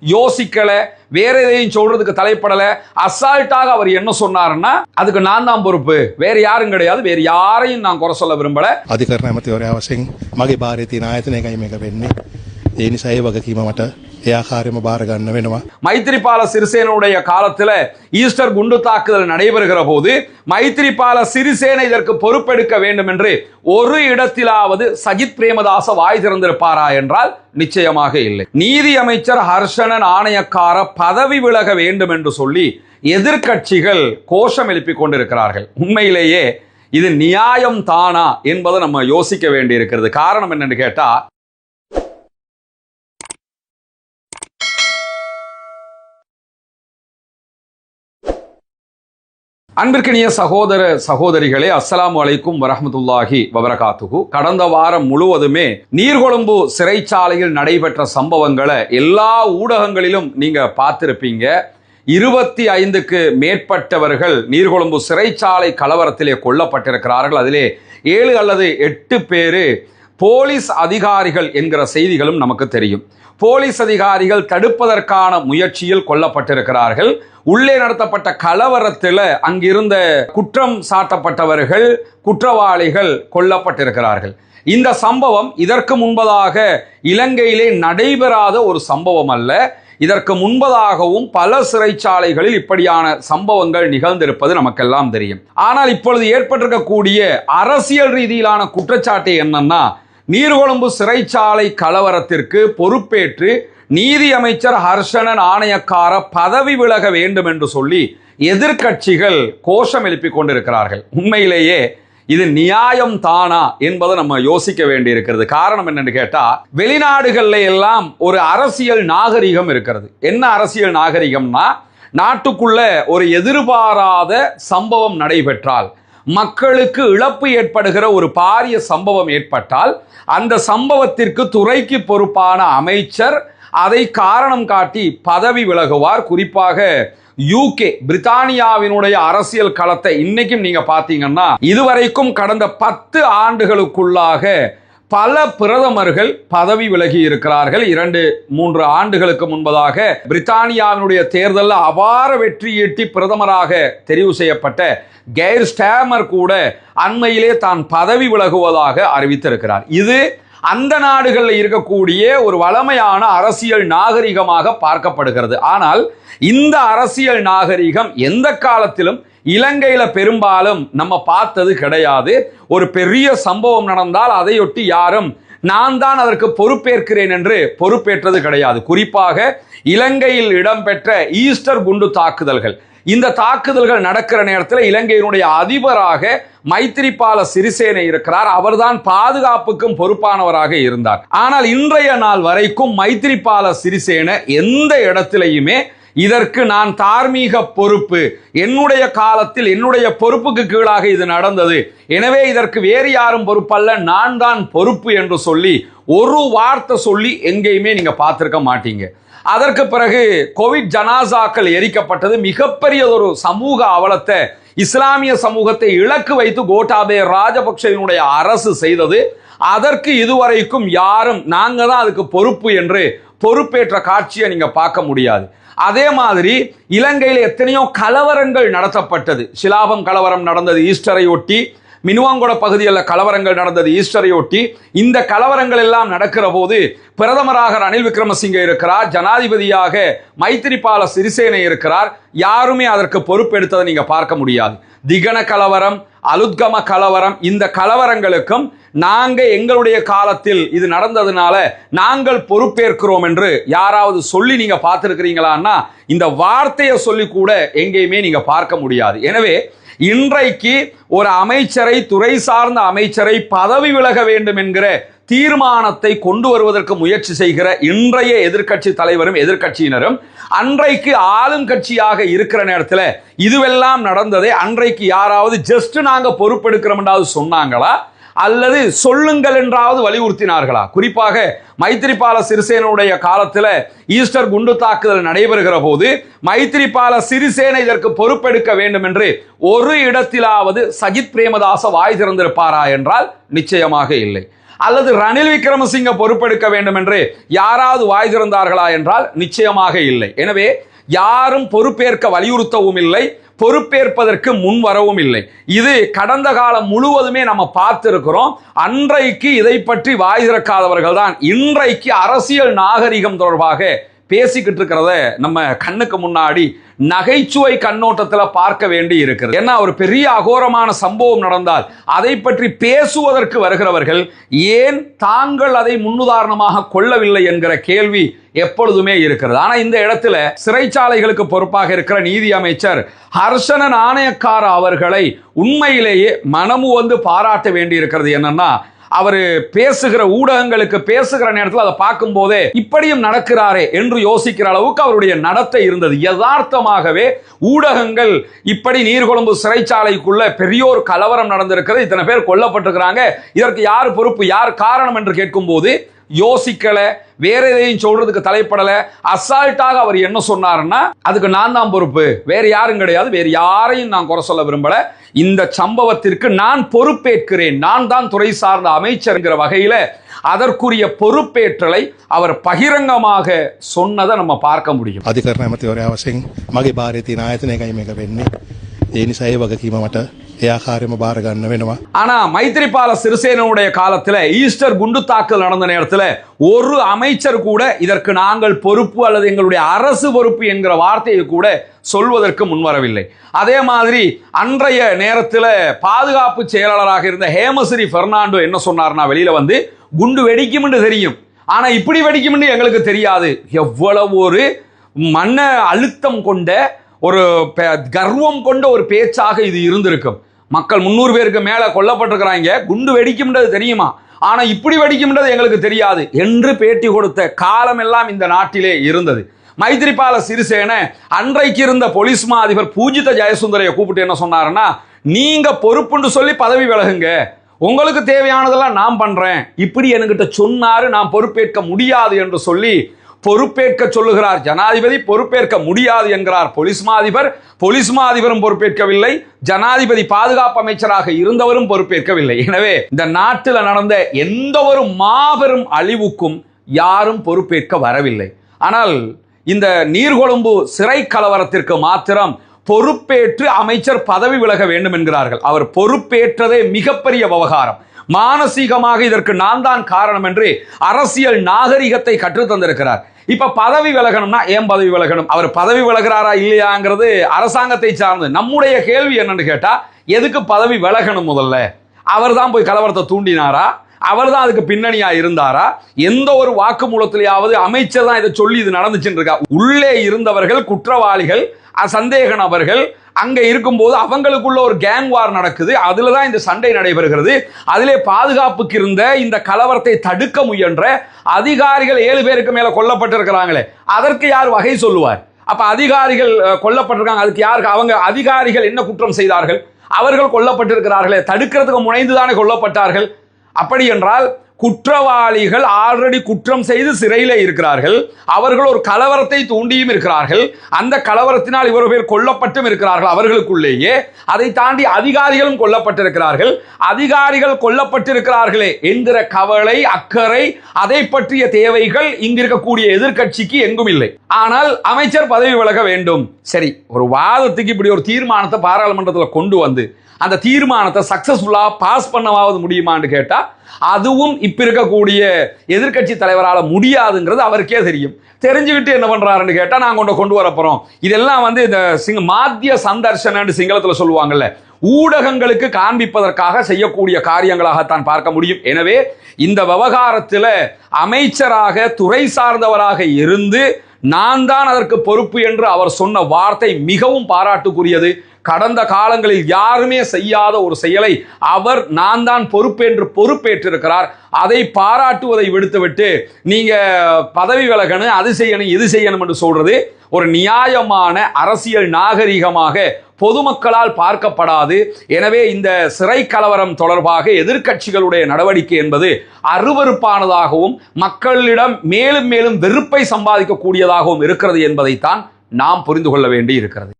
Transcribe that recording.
யோசிக்கல, வேற எதையும் சொல்றதுக்கு தலைப்படல, அசால்ட்டாக அவர் என்ன சொன்னாருன்னா அதுக்கு நான் தான் பொறுப்பு, வேற யாரும் கிடையாது, வேற யாரையும் நான் குறை சொல்ல விரும்பல. අධිකරණ ඇමතිවරයා වශයෙන් මගේ භාරයේ තියෙන ආයතනයකයි මේක වෙන්නේ. ඒ නිසා ඒ වගකීම මට ඒ ආකාරයෙන්ම බාර ගන්න වෙනවා. மைத்திரிபால சிறிசேனுடைய காலத்துல ஈஸ்டர் குண்டு தாக்குதல் நடைபெறுகிற போது மைத்திரிபால சிறிசேன இதற்கு பொறுப்பெடுக்க வேண்டும் என்று ஒரு இடத்திலாவது சஜித் பிரேமதாச வாய் திறந்திருப்பாரா என்றால் நிச்சயமாக இல்லை. நீதி அமைச்சர் ஹர்ஷனன் ஆணையக்கார பதவி விலக வேண்டும் என்று சொல்லி எதிர்க்கட்சிகள் கோஷம் எழுப்பிக் கொண்டிருக்கிறார்கள். உண்மையிலேயே இது நியாயம் தானா என்பதை நம்ம யோசிக்க வேண்டி இருக்கிறது. காரணம் என்னன்னு கேட்டா, அன்பிற்கினிய சகோதர சகோதரிகளே, அஸ்ஸலாமு அலைக்கும் வரஹ்மத்துல்லாஹி வபரகாத்துஹு. கடந்த வாரம் முழுவதுமே நீர்கொழும்பு சிறைச்சாலையில் நடைபெற்ற சம்பவங்களை எல்லா ஊடகங்களிலும் நீங்க பார்த்திருப்பீங்க. 25க்கு மேற்பட்டவர்கள் நீர்கொழும்பு சிறைச்சாலை கலவரத்திலே கொல்லப்பட்டிருக்கிறார்கள். அதிலே 7 அல்லது 8 பேரு போலீஸ் அதிகாரிகள் என்கிற செய்திகளும் நமக்கு தெரியும். போலீஸ் அதிகாரிகள் தடுப்பதற்கான முயற்சியில் கொல்லப்பட்டிருக்கிறார்கள். உள்ளே நடத்தப்பட்ட கலவரத்தில் அங்கிருந்த குற்றம் சாட்டப்பட்டவர்கள், குற்றவாளிகள் கொல்லப்பட்டிருக்கிறார்கள். இந்த சம்பவம் இதற்கு முன்பதாக இலங்கையிலே நடைபெறாத ஒரு சம்பவம் அல்ல. இதற்கு முன்பதாகவும் பல சிறைச்சாலைகளில் இப்படியான சம்பவங்கள் நிகழ்ந்திருப்பது நமக்கெல்லாம் தெரியும். ஆனால் இப்பொழுது ஏற்பட்டிருக்கக்கூடிய அரசியல் ரீதியிலான குற்றச்சாட்டு என்னன்னா, நீர்கொழும்பு சிறைச்சாலை கலவரத்திற்கு பொறுப்பேற்று நீதி அமைச்சர் ஹர்ஷனன் ஆணையக்கார பதவி விலக வேண்டும் என்று சொல்லி எதிர்க்கட்சிகள் கோஷம் எழுப்பிக் கொண்டிருக்கிறார்கள். உண்மையிலேயே இது நியாயம் தானா என்பதை நம்ம யோசிக்க வேண்டி இருக்கிறது. காரணம் என்னன்னு கேட்டா, வெளிநாடுகள்ல எல்லாம் ஒரு அரசியல் நாகரிகம் இருக்கிறது. என்ன அரசியல் நாகரிகம்னா, நாட்டுக்குள்ள ஒரு எதிர்பாராத சம்பவம் நடைபெற்றால், மக்களுக்கு இழப்பு ஏற்படுகிற ஒரு பாரிய சம்பவம் ஏற்பட்டால், அந்த சம்பவத்திற்கு துறைக்கு பொறுப்பான அமைச்சர் அதை காரணம் காட்டி பதவி விலகுவார். குறிப்பாக UK பிரித்தானியாவினுடைய அரசியல் களத்தை இன்னைக்கும் நீங்க பாத்தீங்கன்னா, இதுவரைக்கும் கடந்த 10 ஆண்டுகளுக்குள்ளாக பல பிரதமர்கள் பதவி விலகி இருக்கிறார்கள். 2-3 ஆண்டுகளுக்கு முன்பதாக பிரித்தானியாவினுடைய தேர்தலில் அபார வெற்றி ஈட்டி பிரதமராக தெரிவு செய்யப்பட்ட கெய்ர் ஸ்டாமர் கூட அண்மையிலே தான் பதவி விலகுவதாக அறிவித்திருக்கிறார். இது அந்த நாடுகளில் இருக்கக்கூடிய ஒரு வளமையான அரசியல் நாகரிகமாக பார்க்கப்படுகிறது. ஆனால் இந்த அரசியல் நாகரிகம் எந்த காலத்திலும் இலங்கையில பெரும்பாலும் நம்ம பார்த்தது கிடையாது. ஒரு பெரிய சம்பவம் நடந்தால் அதையொட்டி யாரும் நான் தான் அதற்கு பொறுப்பேற்கிறேன் என்று பொறுப்பேற்றது கிடையாது. குறிப்பாக இலங்கையில் இடம்பெற்ற ஈஸ்டர் குண்டு தாக்குதல்கள், இந்த தாக்குதல்கள் நடக்கிற நேரத்தில் இலங்கையினுடைய அதிபராக மைத்திரிபால சிறிசேன இருக்கிறார். அவர்தான் பாதுகாப்புக்கும் பொறுப்பானவராக இருந்தார். ஆனால் இன்றைய நாள் வரைக்கும் மைத்திரிபால சிறிசேன எந்த இடத்திலையுமே இதற்கு நான் தார்மீக பொறுப்பு, என்னுடைய காலத்தில் என்னுடைய பொறுப்புக்கு கீழாக இது நடந்தது, எனவே இதற்கு வேறு யாரும் பொறுப்பல்ல, நான் தான் பொறுப்பு என்று சொல்லி ஒரு வார்த்தை சொல்லி எங்கேயுமே நீங்க பார்த்திருக்க மாட்டீங்க. அதற்கு பிறகு கோவிட் ஜனாசாக்கள் எரிக்கப்பட்டது. மிகப்பெரிய ஒரு சமூக அவலத்தை இஸ்லாமிய சமூகத்தை இலக்கு வைத்து கோட்டாபே ராஜபக்சவினுடைய அரசு செய்தது. அதற்கு இதுவரைக்கும் யாரும் நாங்க தான் அதுக்கு பொறுப்பு என்று பொறுப்பேற்ற காட்சியை நீங்க பார்க்க முடியாது. அதே மாதிரி இலங்கையில் எத்தனையோ கலவரங்கள் நடத்தப்பட்டது. சிலாபம் கலவரம் நடந்தது ஈஸ்டரை ஒட்டி, மினுவாங்கொட பகுதியில் கலவரங்கள் நடந்தது ஈஸ்டரை ஒட்டி. இந்த கலவரங்கள் எல்லாம் நடக்கிற போது பிரதமராக ரணில் விக்ரமசிங்கே இருக்கிறார், ஜனாதிபதியாக மைத்திரிபால சிறிசேன இருக்கிறார். யாருமே அதற்கு பொறுப்பெடுத்ததை நீங்க பார்க்க முடியாது. திகன கலவரம், அலுத்கம கலவரம், இந்த கலவரங்களுக்கும் நாங்க எங்களுடைய காலத்தில் இது நடந்ததுனால நாங்கள் பொறுப்பேற்கிறோம் என்று யாராவது சொல்லி நீங்க பார்த்திருக்கிறீங்களான்னா, இந்த வார்த்தையை சொல்லி கூட எங்கேயுமே நீங்க பார்க்க முடியாது. எனவே இன்றைக்கு ஒரு அமைச்சரை, துறை சார்ந்த அமைச்சரை பதவி விலக வேண்டும் என்கிற தீர்மானத்தை கொண்டு வருவதற்கு முயற்சி செய்கிற இன்றைய எதிர்க்கட்சி தலைவரும் எதிர்க்கட்சியினரும் அன்றைக்கு ஆளும் கட்சியாக இருக்கிற நேரத்தில் இதுவெல்லாம் நடந்ததே அன்றைக்கு யாராவது ஜஸ்ட் நாங்க பொறுப்பெடுக்கிறோம் என்றாவது சொன்னாங்களா, அல்லது சொல்லுங்கள் என்றாவது வலியுறுத்தினார்களா? குறிப்பாக மைத்திரிபால சிறிசேனுடைய காலத்தில் ஈஸ்டர் குண்டு தாக்குதல் நடைபெறுகிற போது மைத்திரிபால சிறிசேன இதற்கு பொறுப்பெடுக்க வேண்டும் என்று ஒரு இடத்திலாவது சஜித் பிரேமதாச வாய் திறந்திருப்பாரா என்றால் நிச்சயமாக இல்லை. அல்லது ரணில் விக்ரமசிங்க பொறுப்பெடுக்க வேண்டும் என்று யாராவது வாய் திறந்தார்களா என்றால் நிச்சயமாக இல்லை. எனவே யாரும் பொறுப்பேற்க வலியுறுத்தவும் இல்லை, பொறுப்பேற்பதற்கு முன் வரவும் இல்லை. இது கடந்த காலம் முழுவதுமே நம்ம பார்த்திருக்கிறோம். அன்றைக்கு இதை பற்றி வாய் திறக்காதவர்கள் தான் இன்றைக்கு அரசியல் நாகரிகம் தொடர்பாக பேசிக்கிட்டு இருக்கிறத நம்ம கண்ணுக்கு முன்னாடி நகைச்சுவை கண்ணோட்டத்தில் பார்க்க வேண்டி இருக்கிறது. ஏன்னா ஒரு பெரிய அகோரமான சம்பவம் நடந்தால் அதை பற்றி பேசுவதற்கு வருகிறவர்கள் ஏன் தாங்கள் அதை முன்னுதாரணமாக கொள்ளவில்லை என்கிற கேள்வி எப்பொழுதுமே இருக்கிறது. ஆனா இந்த இடத்துல சிறைச்சாலைகளுக்கு பொறுப்பாக இருக்கிற நீதி அமைச்சர் ஹர்ஷன நாணயக்கார அவர்களை உண்மையிலேயே மனமு வந்து பாராட்ட வேண்டி இருக்கிறது. என்னன்னா அவர் பேசுகிற ஊடகங்களுக்கு பேசுகிற நேரத்தில் அதை பார்க்கும் போதே இப்படியும் நடக்கிறாரே என்று யோசிக்கிற அளவுக்கு அவருடைய நடத்தை இருந்தது. யதார்த்தமாகவே ஊடகங்கள் இப்படி நீர்கொழும்பு சிறைச்சாலைக்குள்ள பெரியோர் கலவரம் நடந்திருக்கிறது, இத்தனை பேர் கொல்லப்பட்டிருக்கிறாங்க, இதற்கு யார் பொறுப்பு, யார் காரணம் என்று கேட்கும் போது யோசிக்கல, வேற எதையும் சொல்றதுக்கு தலைப்படல. அசால்ட்டாக அவர் என்ன சொன்னார்னா, அதுக்கு நான் தான் பொறுப்பு, வேற யாரும் கிடையாது, வேற யாரையும் நான் குறை சொல்ல விரும்பல, இந்த சம்பவத்திற்கு நான் பொறுப்பேற்கிறேன், நான் தான் துறை சார்ந்த அமைச்சர்ங்கிற வகையில அதற்குரிய பொறுப்பேற்றலை அவர் பகிரங்கமாக சொன்னதை நம்ம பார்க்க முடியும். අධිකරණ ඇමතිවරයා වශයෙන් මගේ භාරයේ තියෙන ආයතනයකයි මේක වෙන්නේ. ඒ නිසා ඒ වගකීම මට ඒ ආකාරයෙන්ම බාර ගන්න වෙනවා. ஆனா மைத்ரிபால சிறிசேனனுடைய காலத்துல ஈஸ்டர் குண்டு தாக்குதல் நடந்த நேரத்துல ஒரு அமைச்சர் கூட இதற்கு நாங்கள் பொறுப்பு அல்லது எங்களுடைய அரசு பொறுப்பு என்கிற வார்த்தையை கூட சொல்வதற்கு முன்வரவில்லை. அதே மாதிரி அன்றைய நேரத்தில் பாதுகாப்பு செயலாளராக இருந்த ஹேமஸ்ரீ பெர்னாண்டோ என்ன சொன்னார்னா, வெளியில வந்து குண்டு வெடிக்கும் என்று தெரியும், ஆனா இப்படி வெடிக்கும் என்று எங்களுக்கு தெரியாது. எவ்வளவு ஒரு மன அழுத்தம் கொண்ட ஒரு கர்வம் கொண்ட ஒரு பேச்சாக இது இருந்திருக்கும். மக்கள் 300 பேருக்கு மேல கொல்லப்பட்டிருக்கிறாங்க, குண்டு வெடிக்கும்ன்றது தெரியுமா, ஆனா இப்படி வெடிக்கும்ன்றது எங்களுக்கு தெரியாது என்று பேட்டி கொடுத்த காலம் எல்லாம் இந்த நாட்டிலே இருந்தது. மைத்ரிபால சிறிசேன அன்றைக்கு இருந்த போலீஸ் மா அதிபர் பூஜித ஜெயசுந்தரையை கூப்பிட்டு என்ன சொன்னாருன்னா, நீங்க பொறுப்புன்னு சொல்லி பதவி விலகுங்க, உங்களுக்கு தேவையானதெல்லாம் நான் பண்றேன், இப்படி என்கிட்ட சொன்னாரு, நான் பொறுப்பேற்க முடியாது என்று சொல்லி பொறுப்பேற்க சொல்லுகிறார் ஜனாதிபதி, பொறுப்பேற்க முடியாது என்கிறார் போலீஸ் மா அதிபர். போலீஸ் மா அதிபரும் பொறுப்பேற்கவில்லை, ஜனாதிபதி பாதுகாப்பு அமைச்சராக இருந்தவரும் பொறுப்பேற்கவில்லை. எனவே இந்த நாட்டில் நடந்த எந்த ஒரு மாபெரும் அழிவுக்கும் யாரும் பொறுப்பேற்க வரவில்லை. ஆனால் இந்த நீர்கொழும்பு சிறை கலவரத்திற்கு மாத்திரம் பொறுப்பேற்று அமைச்சர் பதவி விலக வேண்டும் என்கிறார்கள். அவர் பொறுப்பேற்றதே மிகப்பெரிய விவகாரம். மானசீகமாக இதற்கு நான் தான் காரணம் என்று அரசியல் நாகரிகத்தை கற்றுத் தந்திருக்கிறார். இப்ப பதவி விலகணும்னா ஏன் பதவி விலகணும், அவர் பதவி விலகிறாரா இல்லையாங்கிறது அரசாங்கத்தை சார்ந்து. நம்முடைய கேள்வி என்னன்னு கேட்டா, எதுக்கு பதவி விலகணும்? முதல்ல அவர் தான் போய் கலவரத்தை தூண்டினாரா, அவர் தான் அதுக்கு பின்னணியா இருந்தாரா, எந்த ஒரு வாக்குமூலத்திலேயாவது அமைச்சர் தான் இதை சொல்லி இது நடந்துச்சுன்னு இருக்கா? உள்ளே இருந்தவர்கள் குற்றவாளிகள், சந்தேக நபர்கள் அங்க இருக்கும்போது அவங்களுக்குள்ள ஒரு கேங் வார் நடக்குது, அதுலதான் இந்த சண்டை நடைபெறுகிறது. அதிலே பாதுகாப்புக்கு இருந்த இந்த கலவரத்தை தடுக்க முயன்ற அதிகாரிகள் 7 பேருக்கு மேல கொல்லப்பட்டிருக்கிறாங்களே, அதற்கு யார் வகை சொல்லுவார்? அப்ப அதிகாரிகள் கொல்லப்பட்டிருக்காங்க, அதுக்கு யாருக்கு? அவங்க அதிகாரிகள் என்ன குற்றம் செய்தார்கள்? அவர்கள் கொல்லப்பட்டிருக்கிறார்களே, தடுக்கிறதுக்கு முனைந்துதானே கொல்லப்பட்டார்கள். அப்படி என்றால் குற்றவாளிகள் ஆல்ரெடி குற்றம் செய்து சிறையிலே இருக்கிறார்கள், அவர்கள் ஒரு கலவரத்தை தூண்டியும் இருக்கிறார்கள், அந்த கலவரத்தினால் இவர் பேர் கொல்லப்பட்டும் இருக்கிறார்கள் அவர்களுக்குள்ளேயே. அதை தாண்டி அதிகாரிகளும் கொல்லப்பட்டிருக்கிறார்கள். அதிகாரிகள் கொல்லப்பட்டிருக்கிறார்களே என்கிற கவலை, அக்கறை, அதை பற்றிய தேவைகள் இங்கு இருக்கக்கூடிய எதிர்க்கட்சிக்கு எங்கும் இல்லை. ஆனால் அமைச்சர் பதவி விலக வேண்டும். சரி, ஒரு வாதத்துக்கு இப்படி ஒரு தீர்மானத்தை பாராளுமன்றத்தில் கொண்டு வந்து அந்த தீர்மானத்தை சக்சஸ்ஃபுல்லா பாஸ் பண்ணவாவது முடியுமான்னு கேட்டா, அதுவும் இப்ப இருக்கக்கூடிய எதிர்க்கட்சி தலைவரால முடியாதுங்கிறது அவருக்கே தெரியும். தெரிஞ்சுக்கிட்டு என்ன பண்றாருன்னு கேட்டா, நாங்க கொண்டு வர போறோம், இதெல்லாம் வந்து இந்த மாத்திய சந்தர்ஷன் சிங்களத்துல சொல்லுவாங்கல்ல, ஊடகங்களுக்கு காண்பிப்பதற்காக செய்யக்கூடிய காரியங்களாகத்தான் பார்க்க முடியும். எனவே இந்த விவகாரத்தில் அமைச்சராக துறை சார்ந்தவராக இருந்து நான் தான் அதற்கு பொறுப்பு என்று அவர் சொன்ன வார்த்தை மிகவும் பாராட்டுக்குரியது. கடந்த காலங்களில் யாருமே செய்யாத ஒரு செயலை அவர் நான் தான் பொறுப்பு என்று பொறுப்பேற்றிருக்கிறார். அதை பாராட்டுவதை விடுத்துவிட்டு நீங்க பதவி விலகணும், அது செய்யணும், இது செய்யணும் என்று சொல்றது ஒரு நியாயமான அரசியல் நாகரிகமாக பொதுமக்களால் பார்க்கப்படாது. எனவே இந்த சிறை கலவரம் தொடர்பாக எதிர்க்கட்சிகளுடைய நடவடிக்கை என்பது அருவருப்பானதாகவும் மக்களிடம் மேலும் மேலும் வெறுப்பை சம்பாதிக்கக்கூடியதாகவும் இருக்கிறது என்பதைத்தான் நாம் புரிந்து கொள்ள வேண்டி இருக்கிறது.